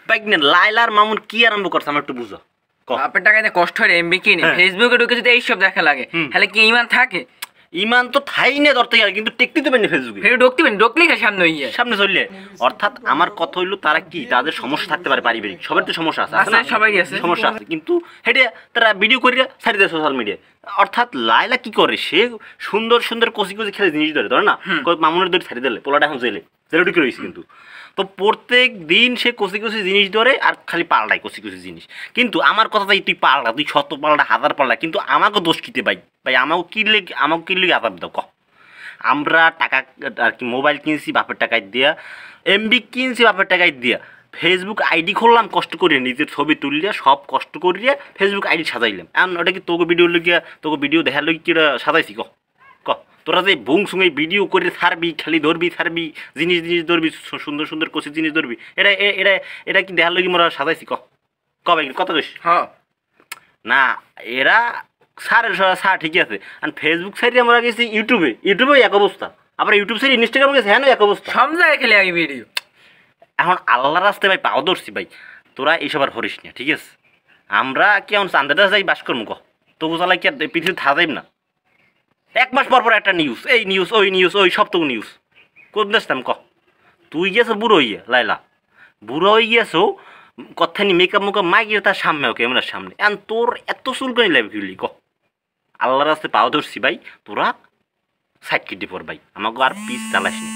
Bike নে লাইলার মামুন কি আরম্ভ করছে আমার একটু বুঝো। বাপের টাকাতে কষ্ট হয় এমবি কিনে ফেসবুকে ঢুকে যদি এইসব দেখা লাগে তাহলে কি ইমান থাকে? ইমান তো থাই না ধরতে গেলে, কিন্তু টেকতে তো পারেনি ফেসবুকে, ঢুকতে পারেনি, ঢুকলেই সামনে হইয়া সামনে চললে। অর্থাৎ আমার কথা হইলো তারা কি তাদের সমস্যা থাকতে পারে পারিবারিক, সবার তো সমস্যা আছে, সবাই আছে সমস্যা আছে, কিন্তু হেঁটে তারা ভিডিও করিয়া ছাড়ি দেয় সোশ্যাল মিডিয়ায়। অর্থাৎ লাইলা কি করে, সে সুন্দর সুন্দর কচি কচি খেলে জিনিস ধরে না মামুনের ধরে ছাড়ি দিলে, পোলাটা এখন জেলে ঢুকে রয়েছে। কিন্তু তো প্রত্যেক দিন সে কচি কচি জিনিস ধরে আর খালি পাল্টায় কচি কচি জিনিস। কিন্তু আমার কথা তাই তুই পাল্টা, তুই 100 পাল্টা 1000 পাল্টা, কিন্তু আমাকে দোষ কিতে ভাই আমাকে কিনলে আজাব দাও। আমরা টাকা আর কি মোবাইল কিনছি বাপের টাকায় দিয়া, এমবি কিনছি বাপের টাকায় দিয়া, ফেসবুক আইডি খুললাম কষ্ট করিয়া, নিজের ছবি তুলিয়া সব কষ্ট করিয়া ফেসবুক আইডি সাজাইলাম। এখন ওটা কি তোকে ভিডিও লইয়া তোকে ভিডিও দেখার লই কি সাজাইছি ক তোরা যে বুং সুঙে ভিডিও করে ছাড়বি, খালি ধরবি ছাড়বি, জিনিস ধরবি, সুন্দর সুন্দর কচি জিনিস ধরবি, এটা এটা এটা কি দেখার লই মোরা সাজাইছি ক ভাই কত কইস? না এরা সার ঠিকই আছে, আর ফেসবুক সাইডে আমরা গেছি ইউটিউবে এক অবস্থা, আবার ইউটিউব সাইড ইনস্টাগ্রাম গেছে হ্যাঁ এক অবস্থা, সব জায়গায় খেলে আগে ভিডিও। এখন আল্লাহ রাস্তায় ভাই পাও ধরছি ভাই, তোরা এইসব আর হরিস না, ঠিক আছে? আমরা কি এখন চান্দাটা যাই বাস করবো তবু চালাই কি আর পৃথিবীতে থাকবেন না? 1 মাস পর একটা নিউজ, এই নিউজ ওই সপ্তাহ নিউজ কোন দেখতাম তুই গিয়েছো বুড়ো হইয়া লাইলা, বুড়ো হয়ে গিয়েছো কথানি মেকআপ মাইকে তার সামনে ক্যামেরার সামনে, এখন তোর এত চুল করে লাগবে ফিরলি আল্লাহ রাস্তায় পাও ধরছি ভাই, তোরা সাইড কেটে পর ভাই, আমাকে আর পিস চালাস না।